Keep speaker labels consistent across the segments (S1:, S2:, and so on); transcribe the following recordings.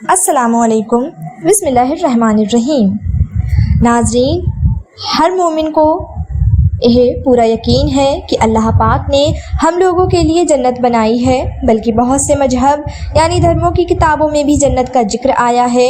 S1: السلام علیکم، بسم اللہ الرحمن الرحیم۔ ناظرین، ہر مومن کو یہ پورا یقین ہے کہ اللہ پاک نے ہم لوگوں کے لیے جنت بنائی ہے، بلکہ بہت سے مذہب یعنی دھرموں کی کتابوں میں بھی جنت کا ذکر آیا ہے،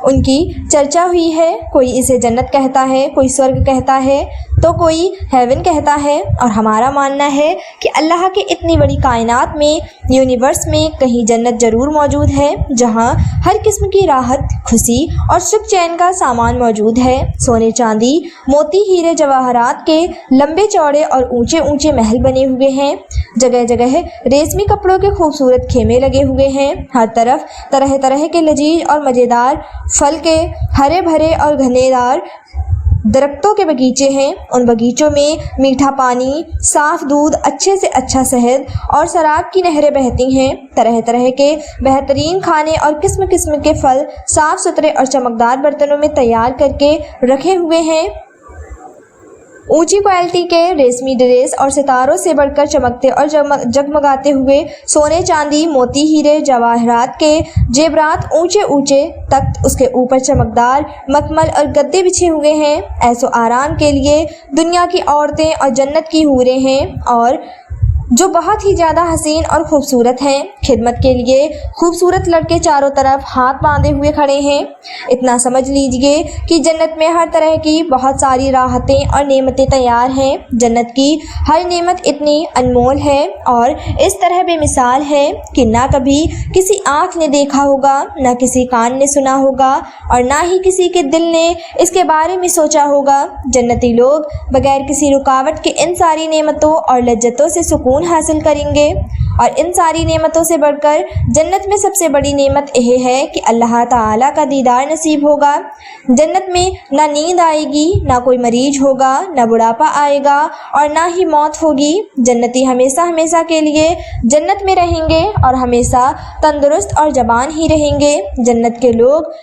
S1: ان کی چرچا ہوئی ہے۔ کوئی اسے جنت کہتا ہے، کوئی سورگ کہتا ہے، تو کوئی ہیون کہتا ہے، اور ہمارا ماننا ہے کہ اللہ کے اتنی بڑی کائنات میں، یونیورس میں کہیں جنت ضرور موجود ہے، جہاں ہر قسم کی راحت، خوشی اور سکھ چین کا سامان موجود ہے۔ سونے چاندی، موتی، ہیرے جواہرات کے لمبے چوڑے اور اونچے اونچے محل بنے ہوئے ہیں، جگہ جگہ ریشمی کپڑوں کے خوبصورت خیمے لگے ہوئے ہیں، ہر طرف طرح طرح کے لذیذ اور مزیدار پھل کے ہرے بھرے اور گھنے دار درختوں کے باغیچے ہیں۔ ان باغیچوں میں میٹھا پانی، صاف دودھ، اچھے سے اچھا شہد اور شراب کی نہریں بہتی ہیں۔ طرح طرح کے بہترین کھانے اور قسم قسم کے پھل صاف ستھرے اور چمکدار برتنوں میں تیار کر کے رکھے ہوئے ہیں۔ اونچی کوالٹی کے ریشمی ڈریس اور ستاروں سے بڑھ کر چمکتے اور جگمگاتے ہوئے سونے چاندی، موتی، ہیرے جواہرات کے زیورات، اونچے اونچے تخت، اس کے اوپر چمکدار مخمل اور گدے بچھے ہوئے ہیں۔ ایسو آرام کے لیے دنیا کی عورتیں اور جنت کی حوریں ہیں، اور جو بہت ہی زیادہ حسین اور خوبصورت ہیں۔ خدمت کے لیے خوبصورت لڑکے چاروں طرف ہاتھ باندھے ہوئے کھڑے ہیں۔ اتنا سمجھ لیجئے کہ جنت میں ہر طرح کی بہت ساری راحتیں اور نعمتیں تیار ہیں۔ جنت کی ہر نعمت اتنی انمول ہے اور اس طرح بے مثال ہے کہ نہ کبھی کسی آنکھ نے دیکھا ہوگا، نہ کسی کان نے سنا ہوگا، اور نہ ہی کسی کے دل نے اس کے بارے میں سوچا ہوگا۔ جنتی لوگ بغیر کسی رکاوٹ کے ان ساری نعمتوں اور لذتوں سے سکون حاصل کریں گے، اور ان ساری نعمتوں سے بڑھ کر جنت میں سب سے بڑی نعمت یہ ہے کہ اللہ تعالیٰ کا دیدار نصیب ہوگا۔ جنت میں نہ نیند آئے گی، نہ کوئی مریض ہوگا، نہ بڑھاپا آئے گا، اور نہ ہی موت ہوگی۔ جنتی ہمیشہ ہمیشہ کے لیے جنت میں رہیں گے اور ہمیشہ تندرست اور جوان ہی رہیں گے۔ جنت کے لوگ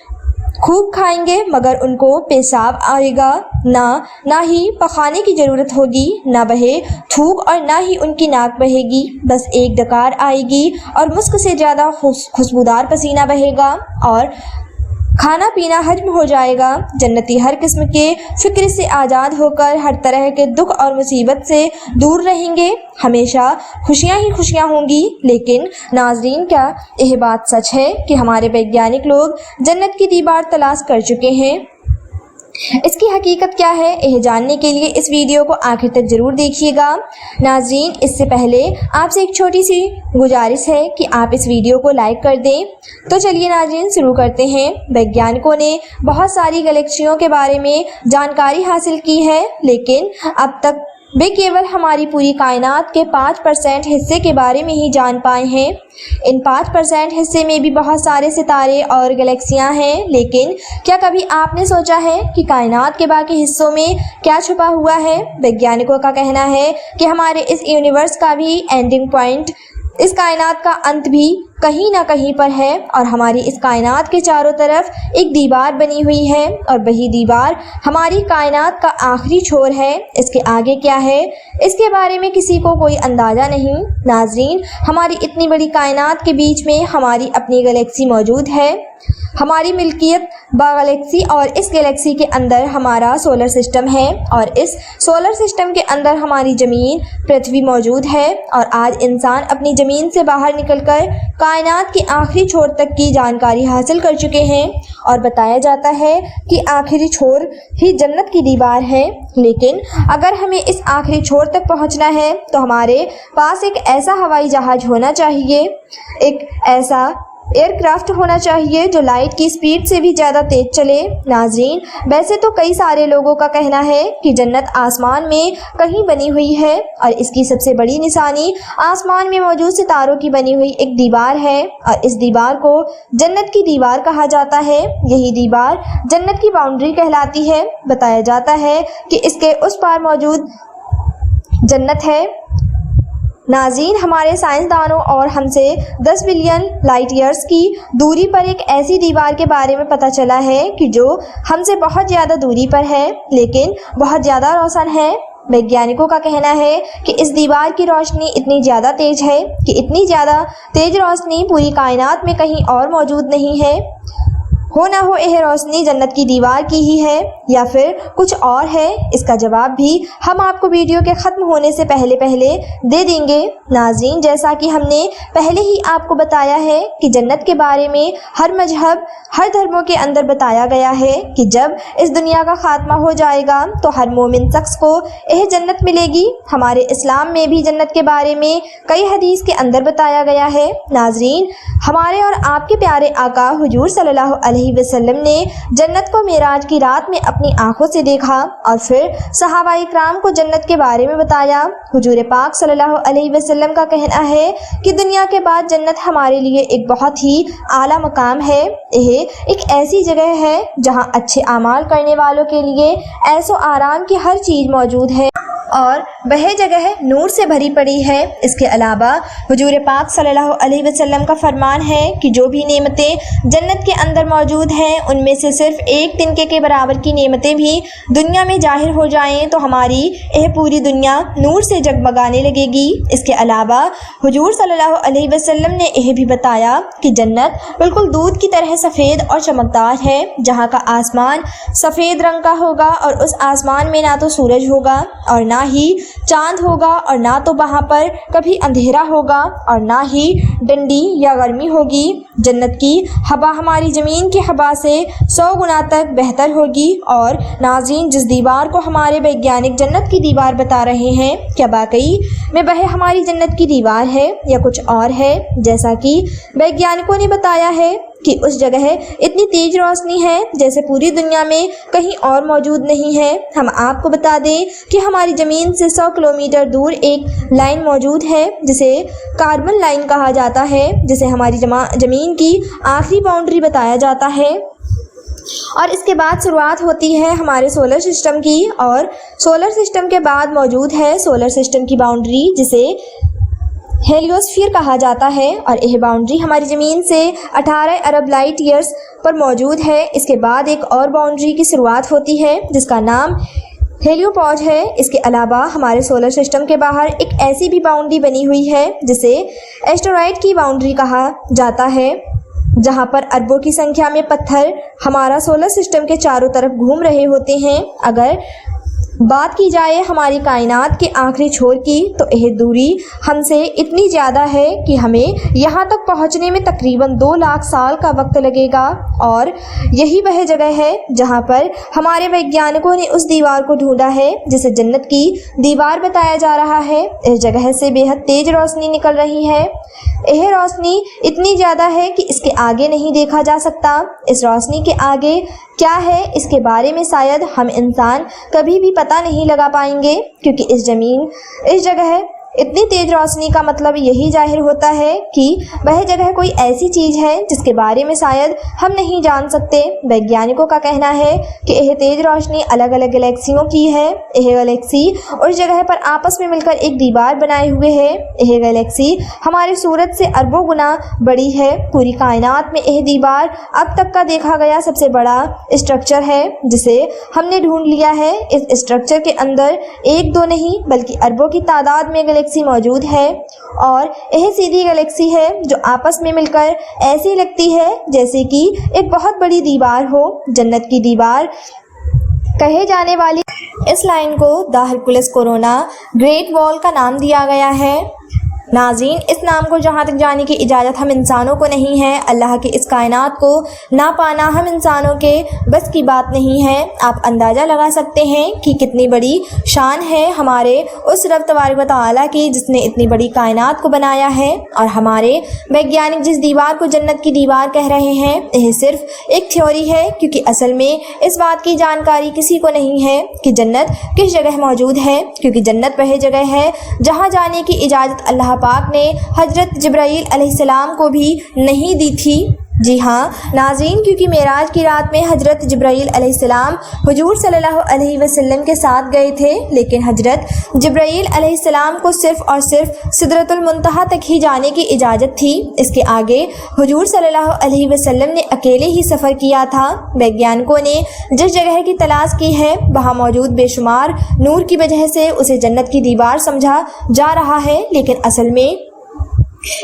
S1: خوب کھائیں گے، مگر ان کو پیشاب آئے گا، نہ ہی پخانے کی ضرورت ہوگی، نہ بہے تھوک اور نہ ہی ان کی ناک بہے گی، بس ایک ڈکار آئے گی اور مشک سے زیادہ خوشبودار پسینہ بہے گا، اور کھانا پینا ہضم ہو جائے گا۔ جنتی ہر قسم کے فکر سے آزاد ہو کر ہر طرح کے دکھ اور مصیبت سے دور رہیں گے، ہمیشہ خوشیاں ہی خوشیاں ہوں گی۔ لیکن ناظرین، کیا یہ بات سچ ہے کہ ہمارے ویگیانک لوگ جنت کی دیوار تلاش کر چکے ہیں؟ اس کی حقیقت کیا ہے، یہ جاننے کے لیے اس ویڈیو کو آخر تک ضرور دیکھیے گا۔ ناظرین، اس سے پہلے آپ سے ایک چھوٹی سی گزارش ہے کہ آپ اس ویڈیو کو لائک کر دیں۔ تو چلیے ناظرین، شروع کرتے ہیں۔ ویگیانکوں نے بہت ساری گلیکسیوں کے بارے میں جانکاری حاصل کی ہے، لیکن اب تک وہ کیول ہماری پوری کائنات کے 5% حصے کے بارے میں ہی جان پائے ہیں۔ ان 5% حصے میں بھی بہت سارے ستارے اور گلیکسیاں ہیں، لیکن کیا کبھی آپ نے سوچا ہے کہ کائنات کے باقی حصوں میں کیا چھپا ہوا ہے؟ ویگیانکوں کا کہنا ہے کہ ہمارے اس یونیورس کا بھی اینڈنگ پوائنٹ، اس کائنات کا انت بھی کہیں نہ کہیں پر ہے، اور ہماری اس کائنات کے چاروں طرف ایک دیوار بنی ہوئی ہے، اور وہی دیوار ہماری کائنات کا آخری چھور ہے۔ اس کے آگے کیا ہے، اس کے بارے میں کسی کو کوئی اندازہ نہیں۔ ناظرین، ہماری اتنی بڑی کائنات کے بیچ میں ہماری اپنی گلیکسی موجود ہے، ہماری ملکیت گلیکسی، اور اس گلیکسی کے اندر ہمارا سولر سسٹم ہے، اور اس سولر سسٹم کے اندر ہماری زمین پرتھوی موجود ہے، اور آج انسان اپنی زمین سے باہر نکل کر کائنات کے آخری چھور تک کی جانکاری حاصل کر چکے ہیں، اور بتایا جاتا ہے کہ آخری چھور ہی جنت کی دیوار ہے۔ لیکن اگر ہمیں اس آخری چھور تک پہنچنا ہے تو ہمارے پاس ایک ایسا ہوائی جہاز ہونا چاہیے، ایک ایسا ایئر کرافٹ ہونا چاہیے جو لائٹ کی سپیڈ سے بھی زیادہ تیز چلے۔ ناظرین، ویسے تو کئی سارے لوگوں کا کہنا ہے کہ جنت آسمان میں کہیں بنی ہوئی ہے، اور اس کی سب سے بڑی نشانی آسمان میں موجود ستاروں کی بنی ہوئی ایک دیوار ہے، اور اس دیوار کو جنت کی دیوار کہا جاتا ہے۔ یہی دیوار جنت کی باؤنڈری کہلاتی ہے۔ بتایا جاتا ہے کہ اس کے اس پار موجود جنت ہے۔ ناظرین، ہمارے سائنسدانوں اور ہم سے 10 بلین لائٹ ایئرز کی دوری پر ایک ایسی دیوار کے بارے میں پتہ چلا ہے کہ جو ہم سے بہت زیادہ دوری پر ہے، لیکن بہت زیادہ روشن ہے۔ ویگیانکوں کا کہنا ہے کہ اس دیوار کی روشنی اتنی زیادہ تیز ہے کہ اتنی زیادہ تیز روشنی پوری کائنات میں کہیں اور موجود نہیں ہے۔ ہو نہ ہو یہ روشنی جنت کی دیوار کی ہی ہے یا پھر کچھ اور ہے؟ اس کا جواب بھی ہم آپ کو ویڈیو کے ختم ہونے سے پہلے دے دیں گے۔ ناظرین، جیسا کہ ہم نے پہلے ہی آپ کو بتایا ہے کہ جنت کے بارے میں ہر مذہب، ہر دھرموں کے اندر بتایا گیا ہے کہ جب اس دنیا کا خاتمہ ہو جائے گا تو ہر مومن شخص کو یہ جنت ملے گی۔ ہمارے اسلام میں بھی جنت کے بارے میں کئی حدیث کے اندر بتایا گیا ہے۔ ناظرین، ہمارے اور آپ کے پیارے آقا حضور صلی اللہ علیہ وسلم نے جنت کو معراج کی رات میں اپنی آنکھوں سے دیکھا اور پھر صحابہ کرام کو جنت کے بارے میں بتایا۔ حضور پاک صلی اللہ علیہ وسلم کا کہنا ہے کہ دنیا کے بعد جنت ہمارے لیے ایک بہت ہی اعلیٰ مقام ہے۔ یہ ایک ایسی جگہ ہے جہاں اچھے اعمال کرنے والوں کے لیے عیش و آرام کی ہر چیز موجود ہے اور وہ جگہ نور سے بھری پڑی ہے۔ اس کے علاوہ حضور پاک صلی اللہ علیہ وسلم کا فرمان ہے کہ جو بھی نعمتیں جنت کے اندر موجود ہیں ان میں سے صرف ایک تنکے کے برابر کی نعمتیں بھی دنیا میں ظاہر ہو جائیں تو ہماری یہ پوری دنیا نور سے جگمگانے لگے گی۔ اس کے علاوہ حضور صلی اللہ علیہ وسلم نے یہ بھی بتایا کہ جنت بالکل دودھ کی طرح سفید اور چمکدار ہے، جہاں کا آسمان سفید رنگ کا ہوگا اور اس آسمان میں نہ تو سورج ہوگا اور نہ ہی چاند ہوگا اور نہ تو وہاں پر کبھی اندھیرا ہوگا اور نہ ہی ٹھنڈی یا گرمی ہوگی۔ جنت کی ہوا ہماری زمین کی ہوا سے 100 گنا تک بہتر ہوگی۔ اور ناظرین، جس دیوار کو ہمارے ویگیانک جنت کی دیوار بتا رہے ہیں، کیا واقعی میں وہ ہماری جنت کی دیوار ہے یا کچھ اور ہے؟ جیسا کہ ویگیانکوں نے بتایا ہے کہ اس جگہ اتنی تیز روشنی ہے جیسے پوری دنیا میں کہیں اور موجود نہیں ہے۔ ہم آپ کو بتا دیں کہ ہماری زمین سے 100 کلومیٹر دور ایک لائن موجود ہے جسے کاربن لائن کہا جاتا ہے، جسے ہماری زمین کی آخری باؤنڈری بتایا جاتا ہے۔ اور اس کے بعد شروعات ہوتی ہے ہمارے سولر سسٹم کی، اور سولر سسٹم کے بعد موجود ہے سولر سسٹم کی باؤنڈری جسے ہیلیوسفیئر کہا جاتا ہے، اور یہ باؤنڈری ہماری زمین سے 18 ارب لائٹ ایئرز پر موجود ہے۔ اس کے بعد ایک اور باؤنڈری کی شروعات ہوتی ہے جس کا نام ہیلیوپوج ہے۔ اس کے علاوہ ہمارے سولر سسٹم کے باہر ایک ایسی بھی باؤنڈری بنی ہوئی ہے جسے ایسٹرائڈ کی باؤنڈری کہا جاتا ہے، جہاں پر اربوں کی سنکھیا میں پتھر ہمارا سولر سسٹم کے چاروں طرف گھوم رہے ہوتے ہیں۔ اگر بات کی جائے ہماری کائنات کے آخری چھور کی تو یہ دوری ہم سے اتنی زیادہ ہے کہ ہمیں یہاں تک پہنچنے میں تقریباً 2 لاکھ سال کا وقت لگے گا، اور یہی وہ جگہ ہے جہاں پر ہمارے ویگیانکوں نے اس دیوار کو ڈھونڈا ہے جسے جنت کی دیوار بتایا جا رہا ہے۔ اس جگہ سے بے حد تیز روشنی نکل رہی ہے۔ یہ روشنی اتنی زیادہ ہے کہ اس کے آگے نہیں دیکھا جا سکتا۔ اس روشنی کے آگے کیا ہے اس کے بارے میں شاید ہم انسان کبھی بھی پتہ نہیں لگا پائیں گے، کیونکہ اس جگہ اتنی تیز روشنی کا مطلب یہی ظاہر ہوتا ہے کہ وہ جگہ کوئی ایسی چیز ہے جس کے بارے میں شاید ہم نہیں جان سکتے۔ ویگیانکوں کا کہنا ہے کہ یہ تیز روشنی الگ الگ گلیکسیوں کی ہے۔ یہ گلیکسی اس جگہ پر آپس میں مل کر ایک دیوار بنائے ہوئے ہے۔ یہ گلیکسی ہمارے سورج سے اربوں گنا بڑی ہے۔ پوری کائنات میں یہ دیوار اب تک کا دیکھا گیا سب سے بڑا اسٹرکچر ہے جسے ہم نے ڈھونڈ لیا ہے۔ اس اسٹرکچر کے اندر ایک دو نہیں بلکہ اربوں کی تعداد میں گلیکسی موجود ہے، اور یہ سیدھی گلیکسی ہے جو آپس میں مل کر ایسی لگتی ہے جیسے کہ ایک بہت بڑی دیوار ہو۔ جنت کی دیوار کہے جانے والی اس لائن کو دا ہرکولس کورونا گریٹ وال کا نام دیا گیا ہے۔ ناظرین، اس نام کو جہاں تک جانے کی اجازت ہم انسانوں کو نہیں ہے۔ اللہ کے اس کائنات کو نہ پانا ہم انسانوں کے بس کی بات نہیں ہے۔ آپ اندازہ لگا سکتے ہیں کہ کتنی بڑی شان ہے ہمارے اس رب تبارک و تعالیٰ کی جس نے اتنی بڑی کائنات کو بنایا ہے۔ اور ہمارے ویگیانک جس دیوار کو جنت کی دیوار کہہ رہے ہیں، یہ صرف ایک تھیوری ہے، کیونکہ اصل میں اس بات کی جانکاری کسی کو نہیں ہے کہ جنت کس جگہ موجود ہے، کیونکہ جنت وہ جگہ ہے جہاں جانے کی اجازت اللہ پاک نے حضرت جبرائیل علیہ السلام کو بھی نہیں دی تھی۔ جی ہاں ناظرین، کیونکہ معراج کی رات میں حضرت جبرائیل علیہ السلام حضور صلی اللہ علیہ وسلم کے ساتھ گئے تھے، لیکن حضرت جبرائیل علیہ السلام کو صرف اور صرف سدرۃ المنتہا تک ہی جانے کی اجازت تھی۔ اس کے آگے حضور صلی اللہ علیہ وسلم نے اکیلے ہی سفر کیا تھا۔ ویگیانکوں نے جس جگہ کی تلاش کی ہے وہاں موجود بے شمار نور کی وجہ سے اسے جنت کی دیوار سمجھا جا رہا ہے، لیکن اصل میں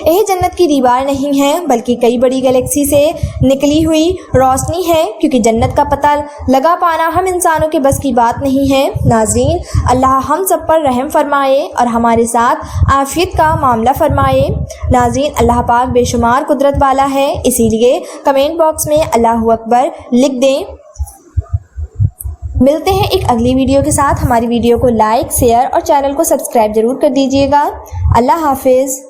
S1: یہ جنت کی دیوار نہیں ہے بلکہ کئی بڑی گلیکسی سے نکلی ہوئی روشنی ہے، کیونکہ جنت کا پتہ لگا پانا ہم انسانوں کے بس کی بات نہیں ہے۔ ناظرین، اللہ ہم سب پر رحم فرمائے اور ہمارے ساتھ عافیت کا معاملہ فرمائے۔ ناظرین، اللہ پاک بے شمار قدرت والا ہے، اسی لیے کمنٹ باکس میں اللہ اکبر لکھ دیں۔ ملتے ہیں ایک اگلی ویڈیو کے ساتھ۔ ہماری ویڈیو کو لائک، شیئر اور چینل کو سبسکرائب ضرور کر دیجیے گا۔ اللہ حافظ۔